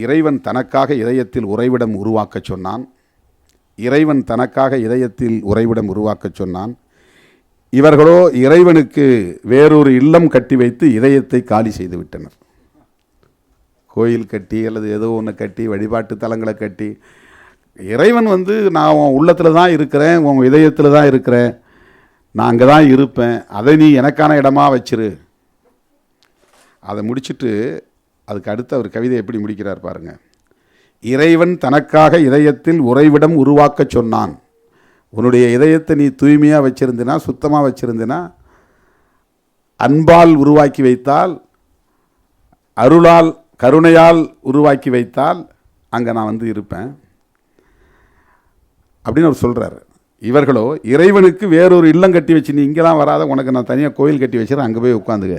இறைவன் தனக்காக இதயத்தில் உறைவிடம் உருவாக்கச் சொன்னான். இறைவன் தனக்காக இதயத்தில் உறைவிடம் உருவாக்கச் சொன்னான். இவர்களோ இறைவனுக்கு வேறொரு இல்லம் கட்டி வைத்து இதயத்தை காலி செய்து விட்டனர். கோயில் கட்டி அல்லது ஏதோ ஒன்று கட்டி, வழிபாட்டு தலங்களை கட்டி, இறைவன் நான் உன் உள்ளத்தில் தான் இருக்கிறேன், உன் இதயத்தில் தான் இருக்கிறேன், நான் அங்கே தான் இருப்பேன், அதை நீ எனக்கான இடமா வச்சிரு. அதை முடிச்சுட்டு அதுக்கு அடுத்து அவர் கவிதை எப்படி முடிக்கிறார் பாருங்க. இறைவன் தனக்காக இதயத்தில் உறைவிடம் உருவாக்க சொன்னான். உன்னுடைய இதயத்தை நீ தூய்மையாக வச்சிருந்தினா, சுத்தமாக வச்சிருந்தினா, அன்பால் உருவாக்கி வைத்தால், அருளால் கருணையால் உருவாக்கி வைத்தால் அங்கே நான் இருப்பேன் அப்படின்னு அவர் சொல்கிறார். இவர்களோ இறைவனுக்கு வேறொரு இல்லம் கட்டி வச்சு, நீ இங்கெல்லாம் வராத, உனக்கு நான் தனியாக கோயில் கட்டி வச்சுறேன், அங்கே போய் உட்காந்துக்க.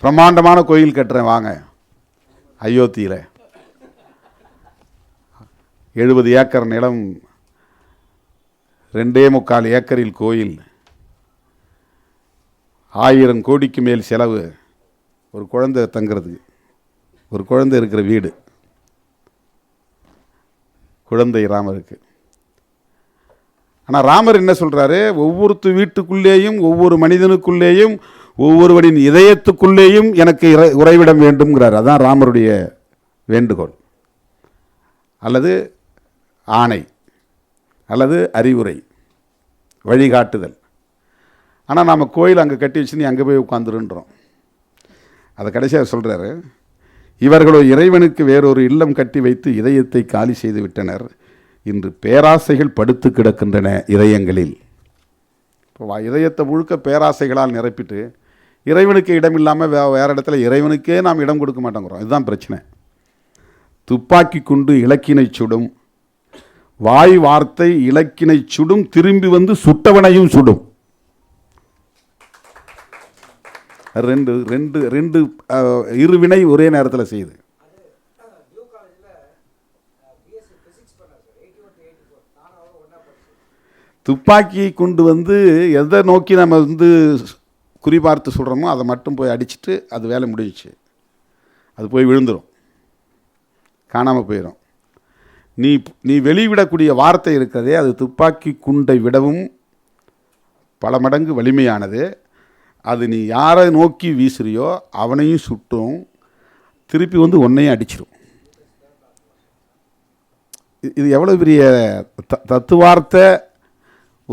பிரம்மாண்டமான கோயில் கட்டுறேன் வாங்க, அயோத்தியில் 70 ஏக்கர் நிலம், 2.25 ஏக்கரில் கோயில், 1000 கோடிக்கு மேல் செலவு, ஒரு குழந்தை தங்கிறதுக்கு, ஒரு குழந்தை இருக்கிற வீடு, குழந்தை ராமருக்கு. ஆனால் ராமர் என்ன சொல்கிறாரு, ஒவ்வொரு வீட்டுக்குள்ளேயும், ஒவ்வொரு மனிதனுக்குள்ளேயும், ஒவ்வொருவனின் இதயத்துக்குள்ளேயும் எனக்கு உறைவிடம் வேண்டும்ங்கிறார். அதுதான் ராமருடைய வேண்டுகோள் அல்லது ஆணை அல்லது அறிவுரை, வழிகாட்டுதல். ஆனால் நாம் கோயில் அங்கே கட்டி வச்சு நீ அங்கே போய் உட்காந்துருன்றோம். அதை கடைசியாக சொல்கிறாரு, இவர்களோ இறைவனுக்கு வேறொரு இல்லம் கட்டி வைத்து இதயத்தை காலி செய்து விட்டனர். இன்று பேராசைகள் படுத்து கிடக்கின்றன இதயங்களில். இப்போ இதயத்தை முழுக்க பேராசைகளால் நிரப்பிட்டு இறைவனுக்கு இடம் இல்லாமல் வேறு இடத்துல இறைவனுக்கே நாம் இடம் கொடுக்க மாட்டேங்கிறோம். இதுதான் பிரச்சனை. துப்பாக்கி குண்டு இலக்கினை சுடும், வாய் வார்த்தை இலக்கினை சுடும், திரும்பி வந்து சுட்டவனையும் சுடும். ரெண்டு ரெண்டு ரெண்டு இருவினை ஒரே நேரத்தில் செய்யுது. துப்பாக்கி கொண்டு எதை நோக்கி நம்ம குறிபார்த்து சொல்கிறோமோ அதை மட்டும் போய் அடிச்சுட்டு அது வேலை முடிஞ்சிச்சு, அது போய் விழுந்துடும், காணாமல் போயிடும். நீ வெளிவிடக்கூடிய வார்த்தை இருக்கிறதே, அது துப்பாக்கி குண்டை விடவும் பல மடங்கு வலிமையானது. அது நீ யாரை நோக்கி வீசுறியோ அவனையும் சுட்டும், திருப்பி உன்னையும் அடிச்சிடும். இது எவ்வளோ பெரிய தத்துவார்த்த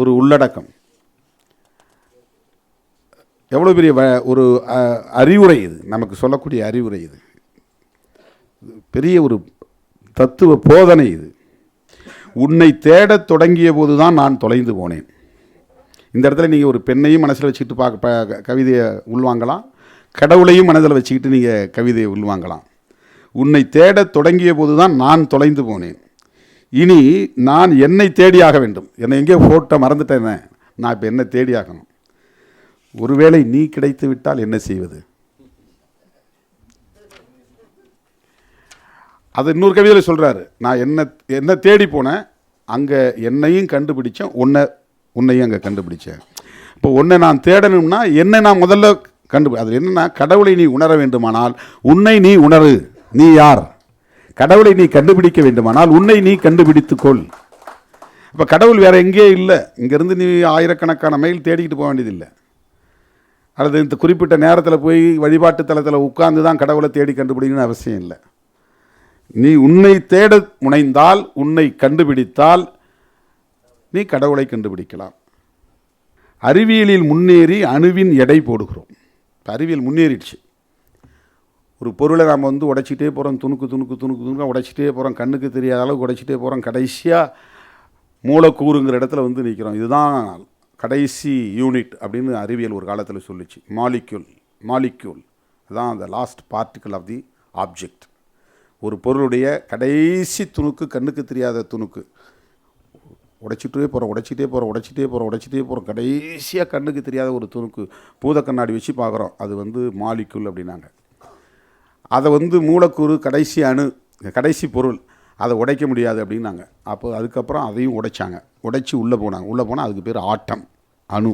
ஒரு உள்ளடக்கம், எவ்வளோ பெரிய ஒரு அறிவுரை இது, நமக்கு சொல்லக்கூடிய அறிவுரை இது, பெரிய ஒரு தத்துவ போதனை இது. உன்னை தேடத் தொடங்கிய போது தான் நான் தொலைந்து போனேன். இந்த இடத்துல நீங்கள் ஒரு பெண்ணையும் மனசில் வச்சுக்கிட்டு கவிதையை உள்வாங்கலாம், கடவுளையும் மனதில் வச்சுக்கிட்டு நீங்கள் கவிதையை உள்வாங்கலாம். உன்னை தேடத் தொடங்கிய போது தான் நான் தொலைந்து போனேன். இனி நான் என்னை தேடியாக வேண்டும். என்னை எங்கேயோ ஃபோட்டோ மறந்துட்டேன், நான் இப்போ என்ன தேடியாகணும். ஒருவேளை நீ கிடைத்து விட்டால் என்ன செய்வது? அது இன்னொரு கவிதையில் சொல்கிறாரு, நான் என்ன தேடி போனேன், அங்கே என்னையும் கண்டுபிடிச்சேன், உன்னையும் அங்கே கண்டுபிடிச்சேன். இப்போ உன்னை நான் தேடணும்னா என்னை நான் முதல்ல அது என்னன்னா, கடவுளை நீ உணர வேண்டுமானால் உன்னை நீ உணரு. நீ யார்? கடவுளை நீ கண்டுபிடிக்க வேண்டுமானால் உன்னை நீ கண்டுபிடித்துக்கொள். இப்போ கடவுள் வேற எங்கேயே இல்லை, இங்கேருந்து நீ ஆயிரக்கணக்கான மைல் தேடிக்கிட்டு போக வேண்டியதில்லை, அல்லது இந்த குறிப்பிட்ட நேரத்தில் போய் வழிபாட்டு தலத்தில் உட்கார்ந்து தான் கடவுளை தேடி கண்டுபிடிக்கணும்னு அவசியம் இல்லை. நீ உன்னை தேட முனைந்தால், உன்னை கண்டுபிடித்தால் நீ கடவுளை கண்டுபிடிக்கலாம். அறிவியலில் முன்னேறி அணுவின் எடை போடுகிறோம். அறிவியல் முன்னேறிடுச்சு. ஒரு பொருளை நாம் உடைச்சிட்டே போகிறோம், துணுக்கு உடைச்சிட்டே போகிறோம், கண்ணுக்கு தெரியாத அளவுக்கு உடைச்சிட்டே போகிறோம், கடைசியாக மூலக்கூறுங்கிற இடத்துல நிற்கிறோம். இதுதான் கடைசி யூனிட் அப்படின்னு அறிவியல் ஒரு காலத்தில் சொல்லிச்சு. மாலிக்யூல் அதுதான் அந்த last particle of the object. ஒரு பொருளுடைய கடைசி துணுக்கு, கண்ணுக்கு தெரியாத துணுக்கு, உடைச்சிட்டே போகிறோம், கடைசியாக கண்ணுக்கு தெரியாத ஒரு துணுக்கு, பூத கண்ணாடி வச்சு பார்க்குறோம், அது மாலிக்யூல் அப்படின்னாங்க. அதை மூலக்கூறு, கடைசி அணு, கடைசி பொருள், அதை உடைக்க முடியாது அப்படின்னாங்க. அப்போ அதுக்கப்புறம் அதையும் உடைச்சி உள்ளே போனால் அதுக்கு பேர் ஆட்டம், அணு.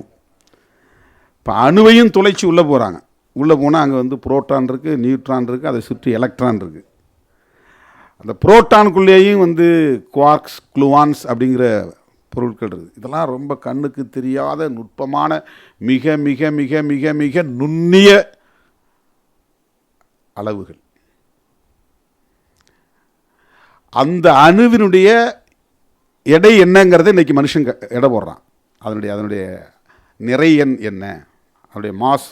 இப்போ அணுவையும் துளைச்சி உள்ளே போகிறாங்க. உள்ளே போனால் அங்கே வந்து புரோட்டான் இருக்குது, நியூட்ரான் இருக்குது, அதை சுற்றி எலக்ட்ரான் இருக்குது. அந்த புரோட்டானுக்குள்ளேயும் வந்து குவார்க்ஸ், குளுவான்ஸ் அப்படிங்கிற பொருட்கள் இருக்குது. இதெல்லாம் ரொம்ப கண்ணுக்கு தெரியாத நுட்பமான மிக மிக மிக மிக மிக நுண்ணிய அளவுகள். அந்த அணுவினுடைய எடை என்னங்கிறத இன்றைக்கி மனுஷன் எடை போடுறான். அதனுடைய நிறை எண் என்ன, அதனுடைய மாஸ்.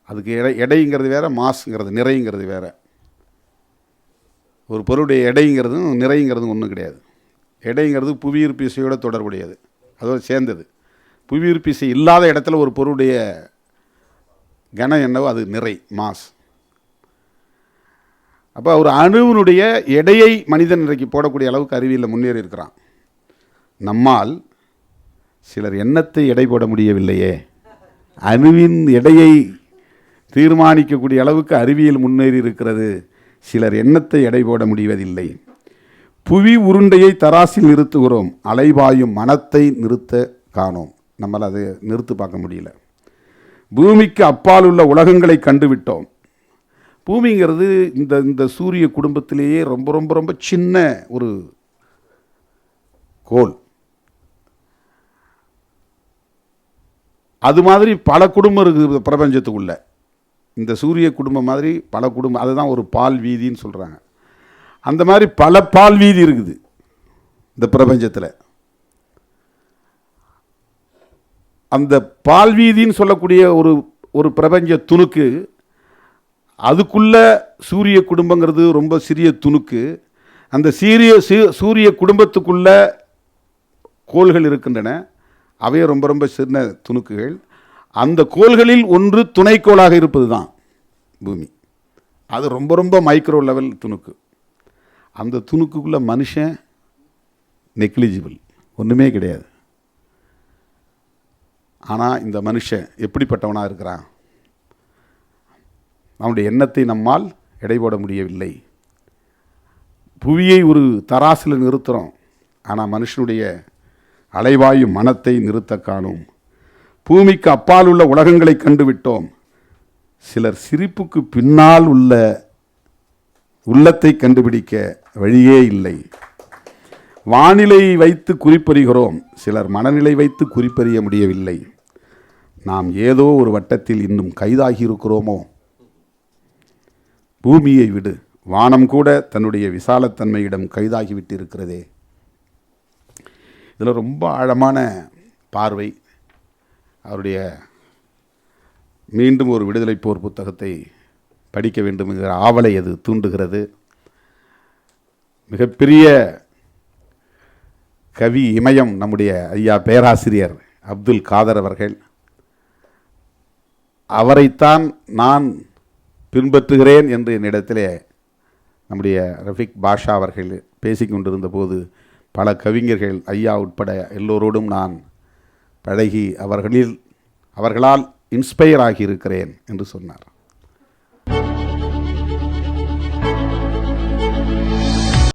அதுக்கு எடைங்கிறது வேறு, மாஸ்ங்கிறது நிறைங்கிறது வேறு. ஒரு பொருளுடைய எடைங்கிறதும் நிறைங்கிறதும் ஒன்றும் கிடையாது. எடைங்கிறது புவியீர்ப்பு விசையோடு தொடர்புடையது, அதோடு சேர்ந்தது. புவியீர்ப்பு விசை இல்லாத இடத்துல ஒரு பொருளுடைய கனம் என்னவோ அது நிறை, மாஸ். அப்போ ஒரு அணுவினுடைய எடையை மனிதன் இன்றைக்கு போடக்கூடிய அளவுக்கு அறிவியலில் முன்னேறி இருக்கிறான். நம்மால் சிலர் எண்ணத்தை எடை போட முடியவில்லையே. அணுவின் எடையை தீர்மானிக்கக்கூடிய அளவுக்கு அறிவியல் முன்னேறி இருக்கிறது. சிலர் எண்ணத்தை எடை போட முடிவதில்லை. புவி உருண்டையை தராசில் நிறுத்துகிறோம், அலைபாயும் மனத்தை நிறுத்த காணோம். நம்மளால் அதை நிறுத்து பார்க்க முடியல. பூமிக்கு அப்பால் உள்ள உலகங்களை கண்டுவிட்டோம். பூமிங்கிறது இந்த சூரிய குடும்பத்திலேயே ரொம்ப ரொம்ப ரொம்ப சின்ன ஒரு கோள். அது மாதிரி பல குடும்பம் இருக்குது பிரபஞ்சத்துக்குள்ள. இந்த சூரிய குடும்பம் மாதிரி பல குடும்பம், அதுதான் ஒரு பால் வீதின்னு சொல்கிறாங்க. அந்த மாதிரி பல பால் வீதி இருக்குது இந்த பிரபஞ்சத்தில். அந்த பால் வீதின்னு சொல்லக்கூடிய ஒரு பிரபஞ்ச துணுக்கு, அதுக்குள்ள சூரிய குடும்பங்கிறது ரொம்ப சிறிய துணுக்கு. அந்த சூரிய குடும்பத்துக்குள்ள கோள்கள் இருக்கின்றன, அவையே ரொம்ப ரொம்ப சின்ன துணுக்குகள். அந்த கோள்களில் ஒன்று துணைக்கோளாக இருப்பது தான் பூமி. அது ரொம்ப ரொம்ப மைக்ரோ லெவல் துணுக்கு. அந்த துணுக்குள்ள மனுஷன் நெக்லிஜிபிள், ஒன்றுமே கிடையாது. ஆனால் இந்த மனுஷன் எப்படிப்பட்டவனாக இருக்கிறான்? அவனுடைய எண்ணத்தை நம்மால் எடை போட முடியவில்லை. புவியை ஒரு தராசில் நிறுத்துகிறோம், ஆனால் மனுஷனுடைய அலைவாயும் மனத்தை நிறுத்த காணோம். பூமிக்கு அப்பால் உள்ள உலகங்களை கண்டுவிட்டோம். சிலர் சிரிப்புக்கு பின்னால் உள்ள உள்ளத்தை கண்டுபிடிக்க வழியே இல்லை. வானிலை வைத்து குறிப்பறிகிறோம், சிலர் மனநிலை வைத்து குறிப்பறிய முடியவில்லை. நாம் ஏதோ ஒரு வட்டத்தில் இன்னும் கைதாகி இருக்கிறோமோ? பூமியை விடு, வானம் கூட தன்னுடைய விசாலத்தன்மையிடம் கைதாகிவிட்டு இருக்கிறதே. இதில் ரொம்ப ஆழமான பார்வை. அவருடைய மீண்டும் ஒரு விடுதலை போர் புத்தகத்தை படிக்க வேண்டும் என்கிற ஆவலை அது தூண்டுகிறது. மிகப்பெரிய கவி இமயம் நம்முடைய ஐயா பேராசிரியர் அப்துல் காதர் அவர்கள், அவரைத்தான் நான் பின்பற்றுகிறேன் என்று என்னிடத்திலே நம்முடைய ரஃபிக் பாஷா அவர்கள் பேசிக்கொண்டிருந்த போது பல கவிஞர்கள் ஐயா உட்பட எல்லோரோடும் நான் பழகி அவர்களால் இன்ஸ்பயர் ஆகியிருக்கிறேன் என்று சொன்னார்.